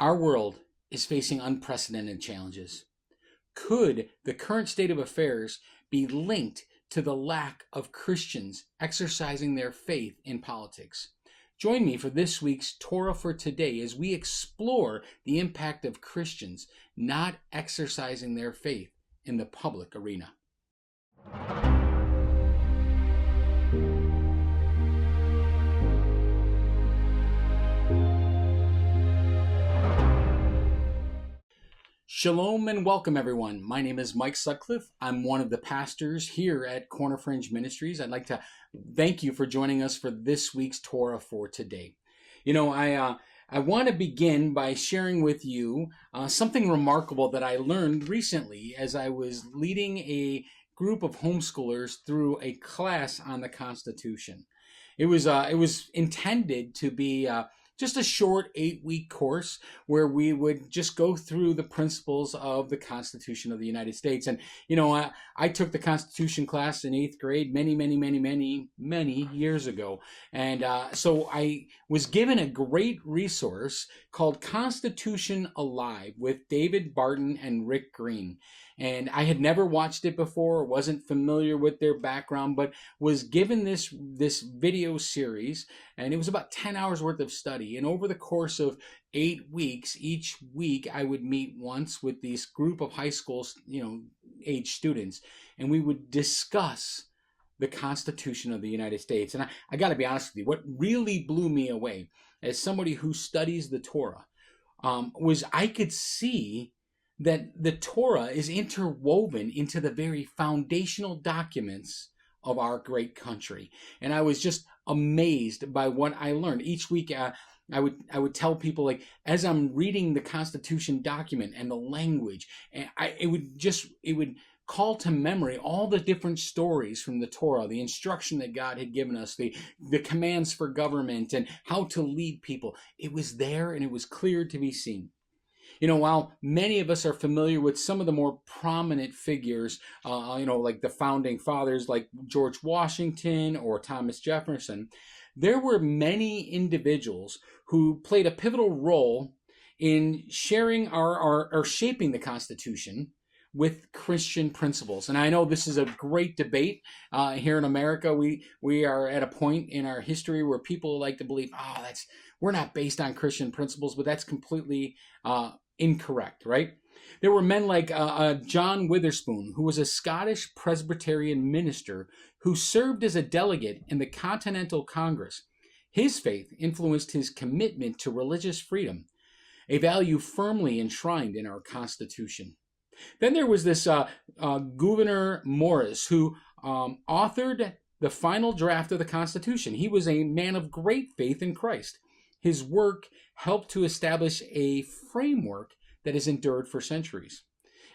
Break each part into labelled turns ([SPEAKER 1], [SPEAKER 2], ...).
[SPEAKER 1] Our world is facing unprecedented challenges. Could the current state of affairs be linked to the lack of Christians exercising their faith in politics? Join me for this week's Torah for Today as we explore the impact of Christians not exercising their faith in the public arena. Shalom and welcome, everyone. My name is Mike Sutcliffe. I'm one of the pastors here at Fringe Ministries. I'd like to thank you for joining us for this week's Torah for Today. I want to begin by sharing with you something remarkable that I learned recently as I was leading a group of homeschoolers through a class on the Constitution. It was intended to be just a short 8-week course where we would just go through the principles of the Constitution of the United States. And, I took the Constitution class in 8th grade many years ago. And so I was given a great resource called Constitution Alive with David Barton and Rick Green. And I had never watched it before, wasn't familiar with their background, but was given this video series, and it was about 10 hours worth of study. And over the course of 8 weeks, each week I would meet once with this group of high school, age students, and we would discuss the Constitution of the United States. And I got to be honest with you, what really blew me away as somebody who studies the Torah was I could see that the Torah is interwoven into the very foundational documents of our great country. And I was just amazed by what I learned. Each week I would tell people, like, as I'm reading the Constitution document and the language, and it would call to memory all the different stories from the Torah, the instruction that God had given us, the commands for government and how to lead people. It was there and it was clear to be seen. While many of us are familiar with some of the more prominent figures, like the founding fathers like George Washington or Thomas Jefferson, there were many individuals who played a pivotal role in sharing or shaping the Constitution with Christian principles. And I know this is a great debate here in America. We are at a point in our history where people like to believe, we're not based on Christian principles, but that's completely incorrect, right? There were men like John Witherspoon, who was a Scottish Presbyterian minister who served as a delegate in the Continental Congress. His faith influenced his commitment to religious freedom, a value firmly enshrined in our Constitution. Then there was this Gouverneur Morris, who authored the final draft of the Constitution. He was a man of great faith in Christ. His work helped to establish a framework that has endured for centuries.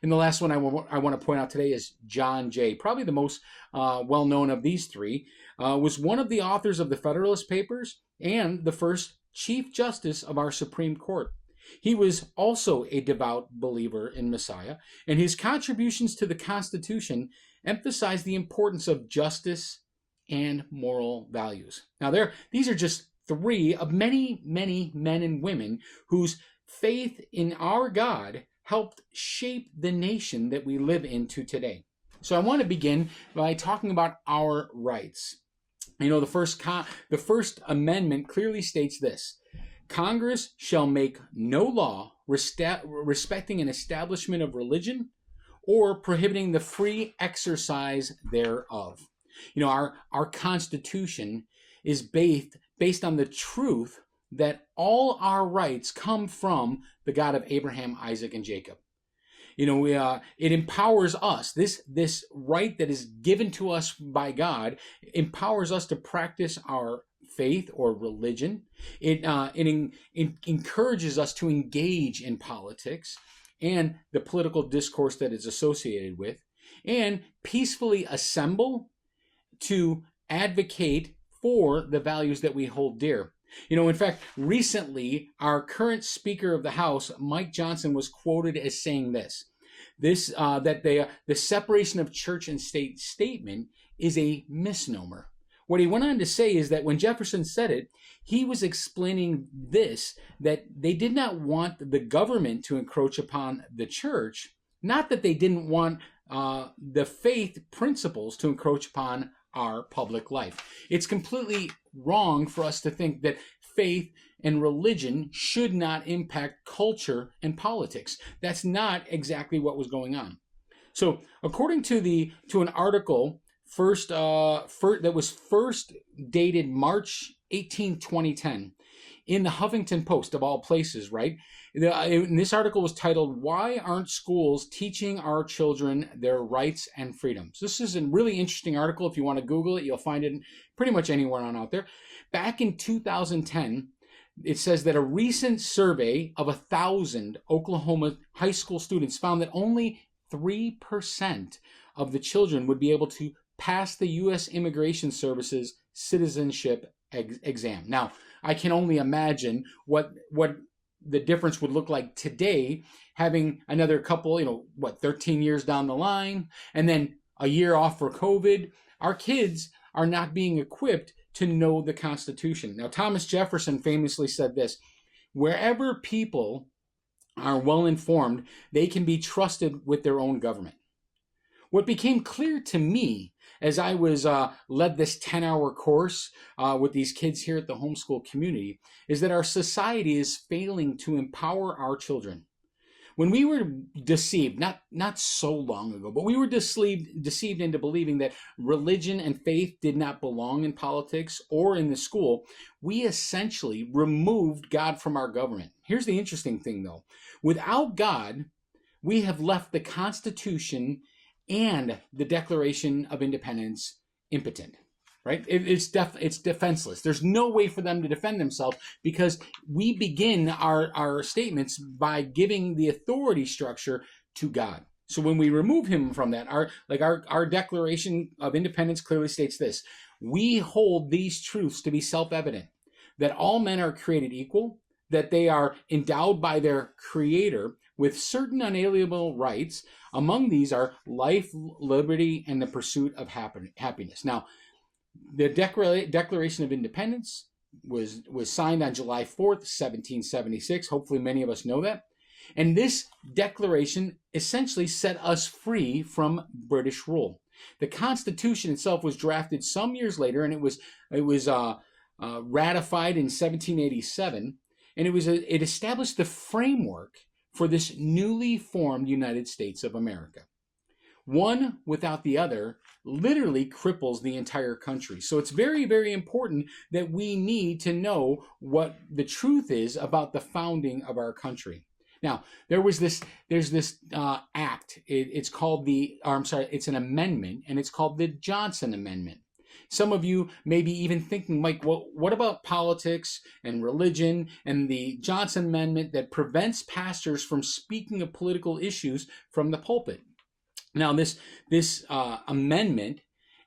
[SPEAKER 1] And the last one I want to point out today is John Jay. Probably the most well-known of these three, was one of the authors of the Federalist Papers and the first Chief Justice of our Supreme Court. He was also a devout believer in Messiah, and his contributions to the Constitution emphasized the importance of justice and moral values. Now, these are just three of many men and women whose faith in our God helped shape the nation that we live into today. So I want to begin by talking about our rights. The first amendment clearly states this: Congress shall make no law respecting an establishment of religion or prohibiting the free exercise thereof. Our Constitution is based on the truth that all our rights come from the God of Abraham, Isaac, and Jacob. It empowers us. This right that is given to us by God empowers us to practice our faith or religion. It encourages us to engage in politics and the political discourse that is associated with, and peacefully assemble to advocate for the values that we hold dear. In fact, recently, our current Speaker of the House, Mike Johnson, was quoted as saying that the separation of church and state statement is a misnomer. what he went on to say is that when Jefferson said it, he was explaining this, that they did not want the government to encroach upon the church, not that they didn't want the faith principles to encroach upon our public life. It's completely wrong for us to think that faith and religion should not impact culture and politics. That's not exactly what was going on. So, according to an article that was first dated March 18, 2010, in the Huffington Post, of all places, right? And this article was titled, "Why Aren't Schools Teaching Our Children Their Rights and Freedoms?" This is a really interesting article. If you want to Google it, you'll find it pretty much anywhere on out there. Back in 2010, it says that a recent survey of 1,000 Oklahoma high school students found that only 3% of the children would be able to pass the U.S. Immigration Service's citizenship exam. Now, I can only imagine what the difference would look like today, having another couple, 13 years down the line, and then a year off for COVID. Our kids are not being equipped to know the Constitution. Now, Thomas Jefferson famously said this: "Wherever people are well informed, they can be trusted with their own government." What became clear to me as I was led this 10-hour course with these kids here at the homeschool community is that our society is failing to empower our children. When we were deceived, not so long ago, but we were deceived into believing that religion and faith did not belong in politics or in the school, we essentially removed God from our government. Here's the interesting thing, though. Without God, we have left the Constitution and the Declaration of Independence impotent, right? It's defenseless. There's no way for them to defend themselves because we begin our statements by giving the authority structure to God. So when we remove him from that, our Declaration of Independence clearly states this: "We hold these truths to be self-evident, that all men are created equal, that they are endowed by their Creator with certain unalienable rights. Among these are life, liberty, and the pursuit of happiness." Now, the Declaration of Independence was signed on July 4th, 1776. Hopefully many of us know that. And this declaration essentially set us free from British rule. The Constitution itself was drafted some years later, and it was ratified in 1787, and it established the framework for this newly formed United States of America. One without the other literally cripples the entire country. So it's very, very important that we need to know what the truth is about the founding of our country. Now, there's this act. It's an amendment, and it's called the Johnson Amendment. Some of you may be even thinking, Mike, well, what about politics and religion and the Johnson Amendment that prevents pastors from speaking of political issues from the pulpit? Now, this amendment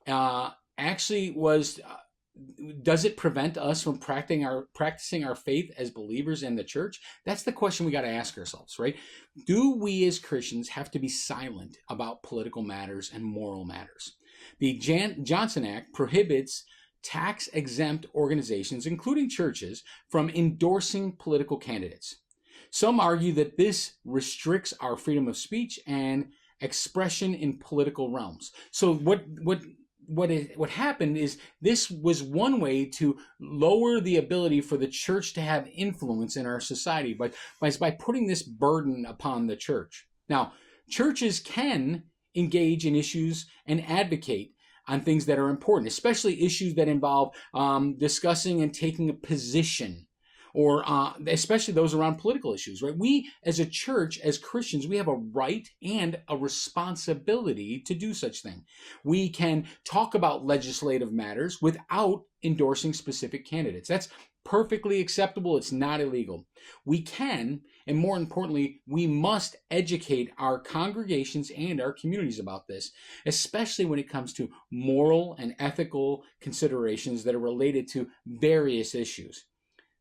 [SPEAKER 1] actually was, does it prevent us from practicing our faith as believers in the church? That's the question we got to ask ourselves, right? Do we as Christians have to be silent about political matters and moral matters? The Johnson Act prohibits tax-exempt organizations, including churches, from endorsing political candidates. Some argue that this restricts our freedom of speech and expression in political realms. So what happened is this was one way to lower the ability for the church to have influence in our society by putting this burden upon the church. Now, churches can engage in issues and advocate on things that are important, especially issues that involve discussing and taking a position, or especially those around political issues, right? We as a church, as Christians, we have a right and a responsibility to do such thing. We can talk about legislative matters without endorsing specific candidates. That's perfectly acceptable. It's not illegal. We can, and more importantly, we must educate our congregations and our communities about this, especially when it comes to moral and ethical considerations that are related to various issues.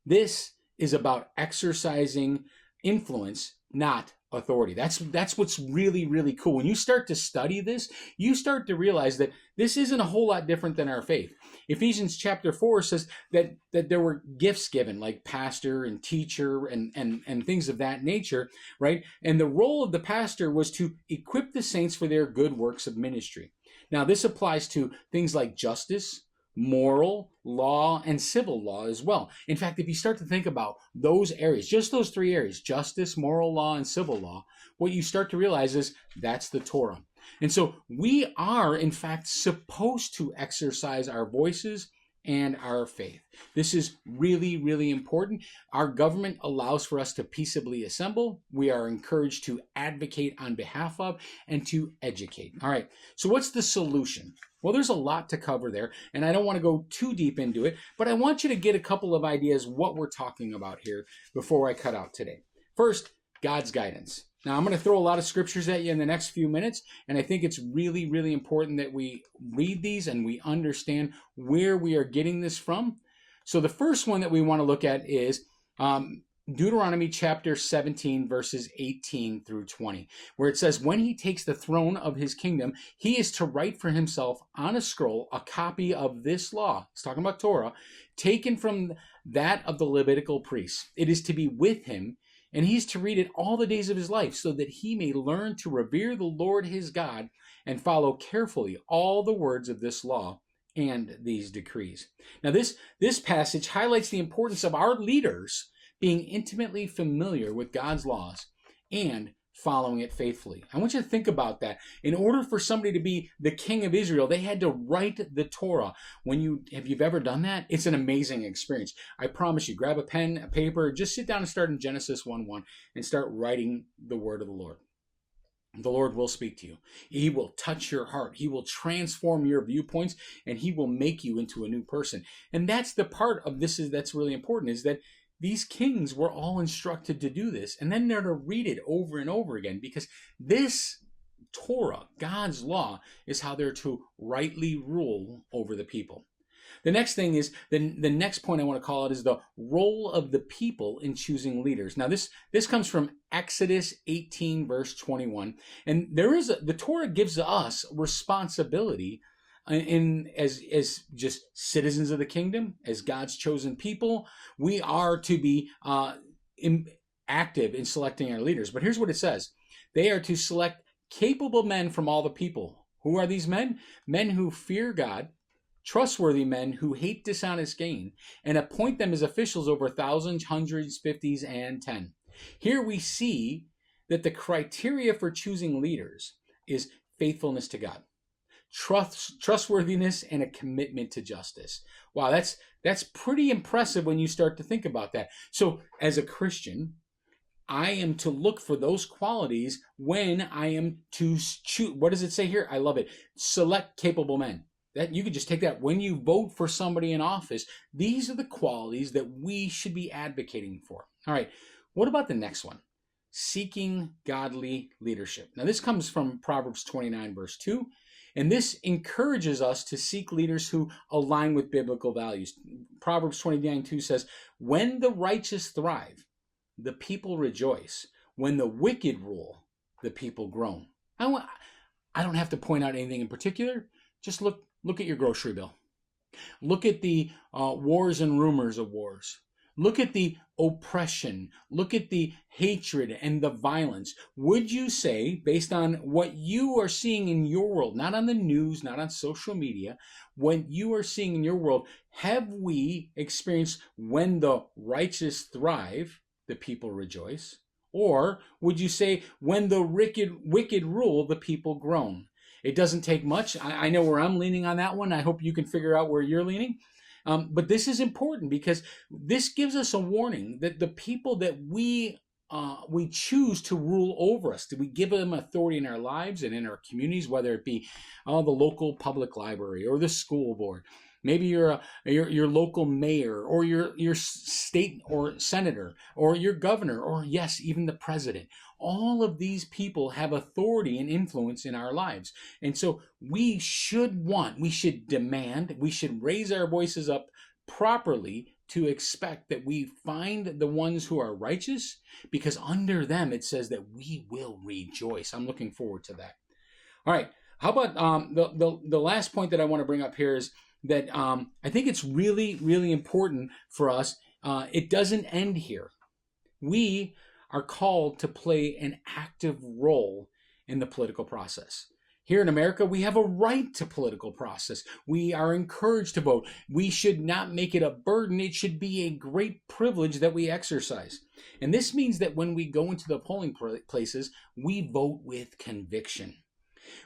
[SPEAKER 1] This is about exercising influence, not authority. That's what's really, really cool. When you start to study this, you start to realize that this isn't a whole lot different than our faith. Ephesians chapter 4 says that there were gifts given, like pastor and teacher and things of that nature, right? And the role of the pastor was to equip the saints for their good works of ministry. Now, this applies to things like justice, moral, law, and civil law as well. In fact, if you start to think about those areas, just those three areas, justice, moral law, and civil law, what you start to realize is that's the Torah. And so we are, in fact, supposed to exercise our voices and our faith. This is really, really important. Our government allows for us to peaceably assemble. We are encouraged to advocate on behalf of and to educate. All right, so what's the solution? Well, there's a lot to cover there, and I don't want to go too deep into it, but I want you to get a couple of ideas what we're talking about here before I cut out today. First, God's guidance. Now, I'm going to throw a lot of scriptures at you in the next few minutes, and I think it's really, really important that we read these and we understand where we are getting this from. So the first one that we want to look at is Deuteronomy chapter 17, verses 18 through 20, where it says, when he takes the throne of his kingdom, he is to write for himself on a scroll a copy of this law. It's talking about Torah, taken from that of the Levitical priests. It is to be with him, and he's to read it all the days of his life, so that he may learn to revere the Lord his God and follow carefully all the words of this law and these decrees. Now, this passage highlights the importance of our leaders being intimately familiar with God's laws and following it faithfully. I want you to think about that. In order for somebody to be the king of Israel, they had to write the Torah. Have you ever done that? It's an amazing experience. I promise you, grab a pen, a paper, just sit down and start in Genesis 1:1 and start writing the word of the Lord. The Lord will speak to you. He will touch your heart. He will transform your viewpoints, and he will make you into a new person. And that's the part of this that's really important, is that these kings were all instructed to do this, and then they're to read it over and over again, because this Torah, God's law, is how they're to rightly rule over the people. The next thing is, the next point I want to call it is the role of the people in choosing leaders. Now, this comes from Exodus 18, verse 21, and the Torah gives us responsibility as just citizens of the kingdom, as God's chosen people. We are to be active in selecting our leaders. But here's what it says. They are to select capable men from all the people. Who are these men? Men who fear God, trustworthy men who hate dishonest gain, and appoint them as officials over thousands, hundreds, fifties, and 10. Here we see that the criteria for choosing leaders is faithfulness to God, trustworthiness, and a commitment to justice. Wow, that's pretty impressive when you start to think about that. So as a Christian, I am to look for those qualities when I am to choose. What does it say here? I love it. Select capable men. That you could just take that when you vote for somebody in office. These are the qualities that we should be advocating for. All right. What about the next one? Seeking godly leadership. Now, this comes from Proverbs 29, verse 2. And this encourages us to seek leaders who align with biblical values. Proverbs 29:2 says, when the righteous thrive, the people rejoice. When the wicked rule, the people groan. I don't have to point out anything in particular. Just look at your grocery bill. Look at the wars and rumors of wars. Look at the oppression. Look at the hatred and the violence. Would you say, based on what you are seeing in your world, not on the news, not on social media, what you are seeing in your world, have we experienced when the righteous thrive, the people rejoice? Or would you say when the wicked rule, the people groan? It doesn't take much. I know where I'm leaning on that one. I hope you can figure out where you're leaning. But this is important because this gives us a warning that the people that we choose to rule over us, that we give them authority in our lives and in our communities, whether it be the local public library or the school board. Maybe you're your local mayor or your state or senator or your governor or, yes, even the president. All of these people have authority and influence in our lives. And so we should demand, we should raise our voices up properly to expect that we find the ones who are righteous, because under them it says that we will rejoice. I'm looking forward to that. All right. How about the last point that I want to bring up here is that I think it's really, really important for us. It doesn't end here. We are called to play an active role in the political process. Here in America, we have a right to political process. We are encouraged to vote. We should not make it a burden. It should be a great privilege that we exercise. And this means that when we go into the polling places, we vote with conviction.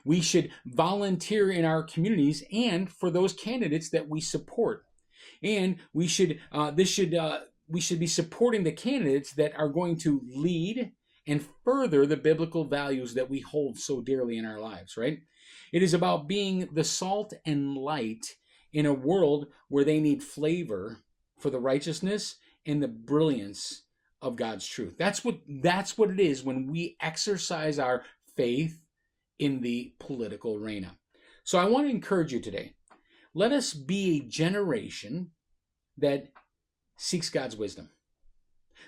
[SPEAKER 1] We should volunteer in our communities and for those candidates that we support. And we should be supporting the candidates that are going to lead and further the biblical values that we hold so dearly in our lives, right? It is about being the salt and light in a world where they need flavor for the righteousness and the brilliance of God's truth. That's what it is when we exercise our faith in the political arena. So I want to encourage you today. Let us be a generation that seeks God's wisdom.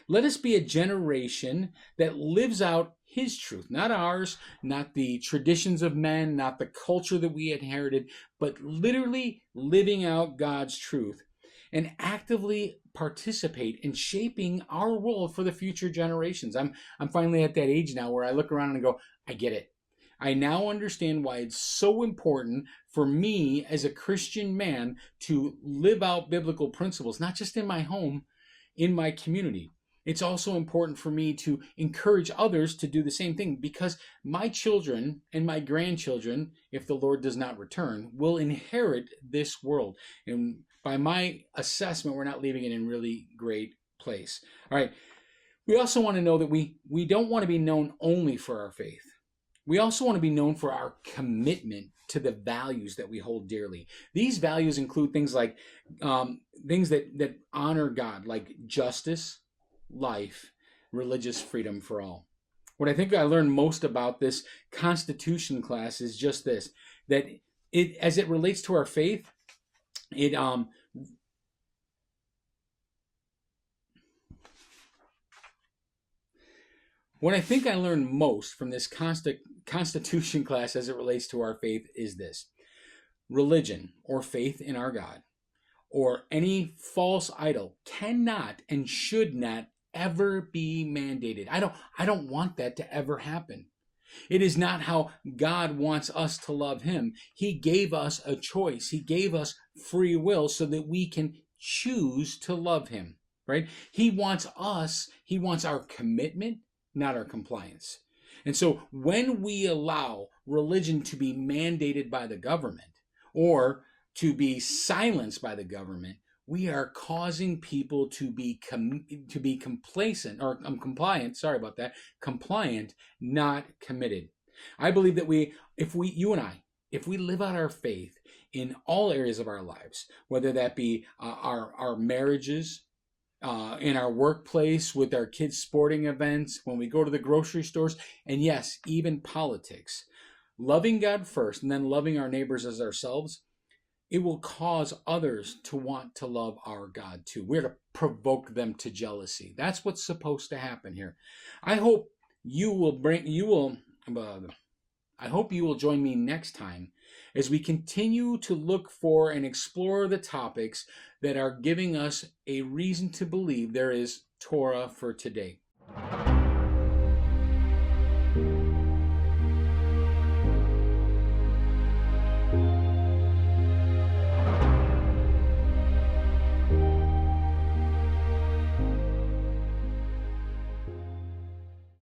[SPEAKER 1] Let us be a generation that lives out His truth, not ours, not the traditions of men, not the culture that we inherited, but literally living out God's truth and actively participate in shaping our world for the future generations. I'm finally at that age now where I look around and go, I get it. I now understand why it's so important for me as a Christian man to live out biblical principles, not just in my home, in my community. It's also important for me to encourage others to do the same thing, because my children and my grandchildren, if the Lord does not return, will inherit this world. And by my assessment, we're not leaving it in a really great place. All right. We also want to know that we don't want to be known only for our faith. We also want to be known for our commitment to the values that we hold dearly. These values include things like things that honor God, like justice, life, religious freedom for all. What I think I learned most about this Constitution class is just this, that it, as it relates to our faith, what I think I learned most from this Constitution class as it relates to our faith is this: religion or faith in our God or any false idol cannot and should not ever be mandated. I don't want that to ever happen. It is not how God wants us to love Him. He gave us a choice. He gave us free will so that we can choose to love Him, right? He wants our commitment, not our compliance. And so when we allow religion to be mandated by the government or to be silenced by the government, we are causing people to be complacent or compliant. Sorry about that. Compliant, not committed. I believe that if we live out our faith in all areas of our lives, whether that be our marriages, in our workplace, with our kids' sporting events, when we go to the grocery stores, and yes, even politics, loving God first and then loving our neighbors as ourselves, it will cause others to want to love our God too. We're to provoke them to jealousy. That's what's supposed to happen here. I hope you will join me next time as we continue to look for and explore the topics that are giving us a reason to believe there is Torah for today.